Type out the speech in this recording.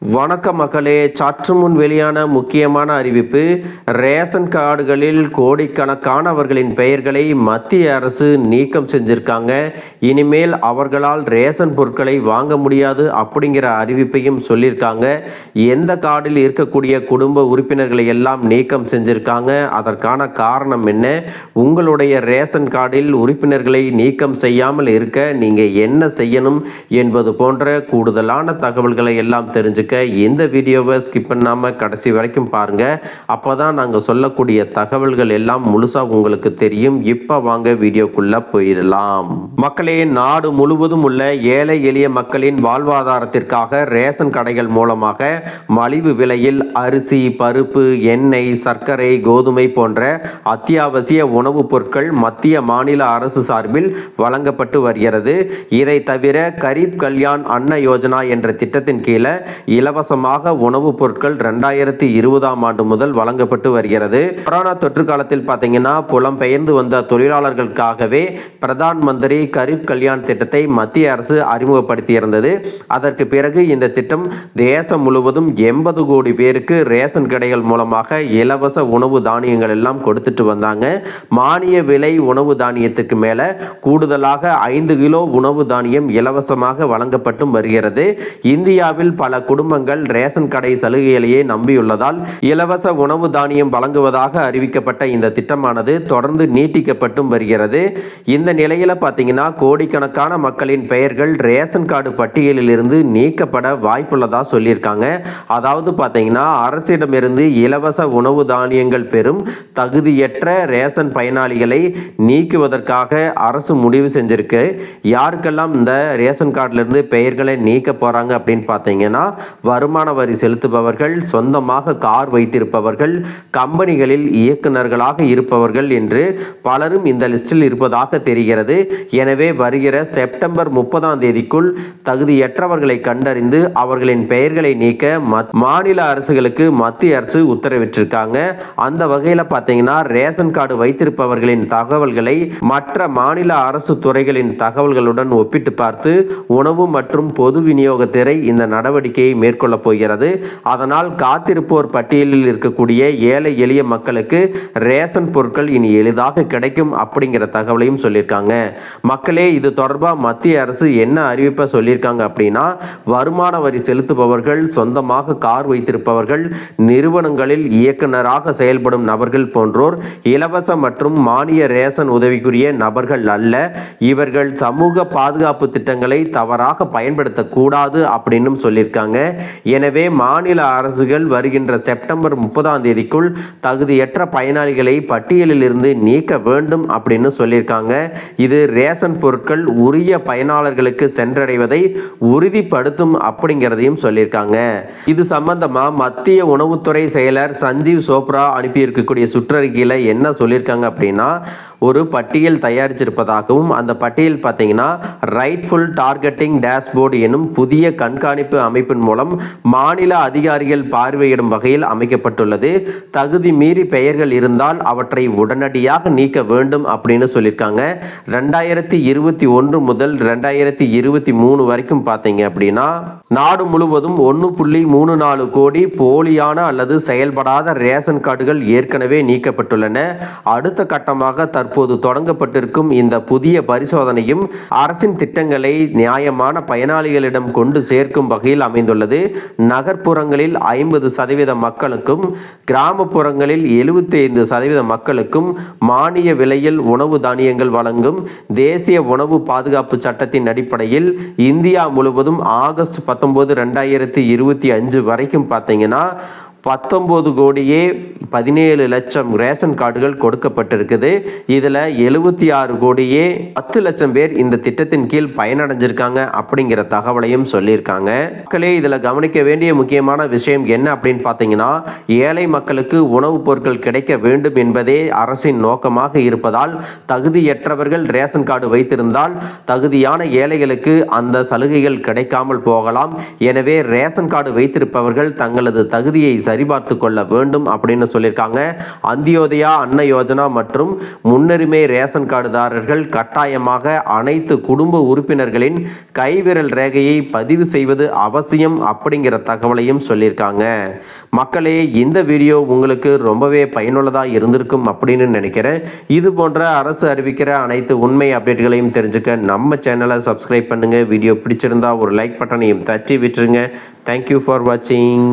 வணக்கம் மக்களே, சற்று முன் வெளியான முக்கியமான அறிவிப்பு. ரேஷன் கார்டுகளில் கோடிக்கணக்கானவர்களின் பெயர்களை மத்திய அரசு நீக்கம் செஞ்சிருக்காங்க. இனிமேல் அவர்களால் ரேஷன் பொருட்களை வாங்க முடியாது அப்படிங்கிற அறிவிப்பையும் சொல்லியிருக்காங்க. எந்த கார்டில் இருக்கக்கூடிய குடும்ப உறுப்பினர்களை எல்லாம் நீக்கம் செஞ்சிருக்காங்க, அதற்கான காரணம் என்ன, உங்களுடைய ரேஷன் கார்டில் உறுப்பினர்களை நீக்கம் செய்யாமல் இருக்க நீங்கள் என்ன செய்யணும் என்பது போன்ற கூடுதலான தகவல்களை எல்லாம் தெரிஞ்சுக்க இந்த வீடியோவை ஸ்கிப் பண்ணாம கடைசி வரைக்கும் பாருங்க. அப்பதான் நாங்கள் சொல்லக்கூடிய தகவல்கள் எல்லாம் முழுசா உங்களுக்கு தெரியும். இப்ப வாங்க வீடியோக்குள்ள போயிடலாம். மக்களே, நாடு முழுவதும் உள்ள ஏழை எளிய மக்களின் வாழ்வாதாரத்திற்காக ரேஷன் கடைகள் மூலமாக மலிவு விலையில் அரிசி, பருப்பு, எண்ணெய், சர்க்கரை, கோதுமை போன்ற அத்தியாவசிய உணவுப் பொருட்கள் மத்திய மாநில அரசு சார்பில் வழங்கப்பட்டு வருகிறது. இதை தவிர கரீப் கல்யாண் அன்ன யோஜனா என்ற திட்டத்தின் கீழே இலவசமாக உணவுப் பொருட்கள் 2020ஆம் ஆண்டு முதல் வழங்கப்பட்டு வருகிறது. கொரோனா தொற்று காலத்தில் பார்த்தீங்கன்னா புலம்பெயர்ந்து வந்த தொழிலாளர்களுக்காகவே பிரதான் மந்திரி கரீப் கல்யாண் திட்டத்தை மத்திய அரசு அறிமுகப்படுத்தியிருந்தது. அதற்கு பிறகு இந்த திட்டம் தேசம் முழுவதும் 80 கோடி பேருக்கு ரேஷன் கடைகள் மூலமாக இலவச உணவு தானியங்கள் எல்லாம் கொடுத்துட்டு வந்தாங்க. மானிய விலை உணவு தானியத்துக்கு மேல கூடுதலாக 5 கிலோ உணவு தானியம் இலவசமாக வழங்கப்பட்டும் வருகிறது. இந்தியாவில் பல குடும்பங்கள் ரேஷன் கடை சலுகைகளையே நம்பியுள்ளதால் இலவச உணவு தானியம் வழங்குவதாக அறிவிக்கப்பட்ட இந்த திட்டமானது தொடர்ந்து நீட்டிக்கப்பட்டும் வருகிறது. இந்த நிலையில பார்த்தீங்கன்னா கோடிக்கணக்கான மக்களின் பெயர்கள் ரேஷன் கார்டு பட்டியலில் இருந்து நீக்கப்பட வாய்ப்புள்ளதா சொல்லியிருக்காங்க. அதாவது பார்த்தீங்கன்னா அரசிடமிருந்து இலவச உணவு தானியங்கள் பெறும் தகுதியற்ற ரேஷன் பயனாளிகளை நீக்குவதற்காக அரசு முடிவு செஞ்சிருக்கு. யாருக்கெல்லாம் இந்த ரேஷன் கார்டில் இருந்து பெயர்களை நீக்க போறாங்க அப்படின்னு பார்த்தீங்கன்னா வருமான வரி செலுத்துபவர்கள், சொந்தமாக கார் வைத்திருப்பவர்கள், கம்பெனிகளில் இயக்குநர்களாக இருப்பவர்கள் என்று பலரும் இந்த லிஸ்டில் இருப்பதாக தெரிகிறது. எனவே வருகிற செப்டம்பர் 30ஆம் தேதிக்குள் தகுதியற்றவர்களை கண்டறிந்து அவர்களின் பெயர்களை நீக்க மாநில அரசுகளுக்கு மத்திய அரசு உத்தரவிட்டிருக்காங்க. அந்த வகையில் பார்த்தீங்கன்னா ரேஷன் கார்டு வைத்திருப்பவர்களின் தகவல்களை மற்ற மாநில அரசு துறைகளின் தகவல்களுடன் ஒப்பிட்டு பார்த்து உணவு மற்றும் பொது விநியோகத்துறை இந்த நடவடிக்கையை மேற்கொள்ள போகிறது. அதனால் காத்திருப்போர் பட்டியலில் இருக்கக்கூடிய ஏழை எளிய மக்களுக்கு ரேஷன் பொருட்கள் இனி எளிதாக கிடைக்கும் அப்படிங்கிற தகவலையும் சொல்லியிருக்காங்க. மக்களே, இது தொடர்பாக மத்திய அரசு என்ன அறிவிப்பை சொல்லியிருக்காங்க அப்படின்னா, வருமான வரி செலுத்துபவர்கள், சொந்தமாக கார் வைத்திருப்பவர்கள், நிறுவனங்களில் இயக்குநராக செயல்படும் நபர்கள் போன்றோர் இலவச மற்றும் மானிய ரேஷன் உதவிக்குரிய நபர்கள் அல்ல. இவர்கள் சமூக பாதுகாப்பு திட்டங்களை தவறாக பயன்படுத்தக்கூடாது அப்படின்னு சொல்லியிருக்காங்க. எனவே மாநில அரசுகள் வருகின்ற செப்டம்பர் 30ஆம் தேதிக்குள் தகுதியற்ற பயனாளிகளை பட்டியலில் இருந்து நீக்க வேண்டும் அப்படின்னு சொல்லியிருக்காங்க. இது ரேஷன் பொருட்கள் உரிய பயனாளர்களுக்கு சென்றடைவதை உறுதிப்படுத்தும் அப்படிங்கிறதையும் சொல்லியிருக்காங்க. இது சம்பந்தமா மத்திய உணவுத்துறை செயலர் சஞ்சீவ் சோப்ரா அனுப்பியிருக்கக்கூடிய சுற்றறிக்கையில் என்ன சொல்லியிருக்காங்க அப்படின்னா, ஒரு பட்டியல் தயாரிச்சிருப்பதாகவும் அந்த பட்டியல் பார்த்தீங்கன்னா ரைட்ஃபுல் டார்கெட்டிங் டேஷ்போர்டு எனும் புதிய கண்காணிப்பு அமைப்பின் மூலம் மாநில அதிகாரிகள் பார்வையிடும் வகையில் அமைக்கப்பட்டுள்ளது. தகுதி மீறி பெயர்கள் இருந்தால் அவற்றை உடனடியாக நீக்க வேண்டும் அப்படின்னு சொல்லியிருக்காங்க. 2021 முதல் 2023 வரைக்கும் பார்த்தீங்க அப்படின்னா நாடு முழுவதும் 1.34 கோடி போலியான அல்லது செயல்படாத ரேஷன் கார்டுகள் ஏற்கனவே நீக்கப்பட்டுள்ளன. அடுத்த கட்டமாக தற்போது தொடங்கப்பட்டிருக்கும் இந்த புதிய பரிசோதனையும் அரசின் திட்டங்களை நியாயமான பயனாளிகளிடம் கொண்டு சேர்க்கும் வகையில் அமைந்துள்ளது. நகர்ப்புறங்களில் 50% மக்களுக்கும், கிராமப்புறங்களில் 75% மக்களுக்கும் மானிய விலையில் உணவு தானியங்கள் வழங்கும் தேசிய உணவு பாதுகாப்பு சட்டத்தின் அடிப்படையில் இந்தியா முழுவதும் ஆகஸ்ட் 19, 2025 வரைக்கும் பார்த்தீங்கன்னா 19 கோடியே 17 லட்சம் ரேஷன் கார்டுகள் கொடுக்கப்பட்டிருக்குது. இதில் 76 கோடியே 10 லட்சம் பேர் இந்த திட்டத்தின் கீழ் பயனடைஞ்சிருக்காங்க அப்படிங்கிற தகவலையும் சொல்லியிருக்காங்க. மக்களே, இதில் கவனிக்க வேண்டிய முக்கியமான விஷயம் என்ன அப்படின்னு பார்த்தீங்கன்னா, ஏழை மக்களுக்கு உணவுப் பொருட்கள் கிடைக்க வேண்டும் என்பதே அரசின் நோக்கமாக இருப்பதால் தகுதியற்றவர்கள் ரேஷன் கார்டு வைத்திருந்தால் தகுதியான ஏழைகளுக்கு அந்த சலுகைகள் கிடைக்காமல் போகலாம். எனவே ரேஷன் கார்டு வைத்திருப்பவர்கள் தங்களது தகுதியை சரிபார்த்து கொள்ள வேண்டும் அப்படின்னு சொல்லியிருக்காங்க. அந்தியோதயா, அன்ன யோஜனா மற்றும் முன்னுரிமை ரேஷன் கார்டுதாரர்கள் கட்டாயமாக அனைத்து குடும்ப உறுப்பினர்களின் கைவிரல் ரேகையை பதிவு செய்வது அவசியம் அப்படிங்கிற தகவலையும் சொல்லியிருக்காங்க. மக்களே, இந்த வீடியோ உங்களுக்கு ரொம்பவே பயனுள்ளதாக இருந்திருக்கும் அப்படின்னு நினைக்கிறேன். இது போன்ற அரசு அறிவிக்கிற அனைத்து உண்மை அப்டேட்களையும் தெரிஞ்சுக்க நம்ம சேனலை சப்ஸ்கிரைப் பண்ணுங்க. வீடியோ பிடிச்சிருந்தா ஒரு லைக் பட்டனையும் தட்டி விட்டுருங்க. தேங்க்யூ ஃபார் வாட்சிங்.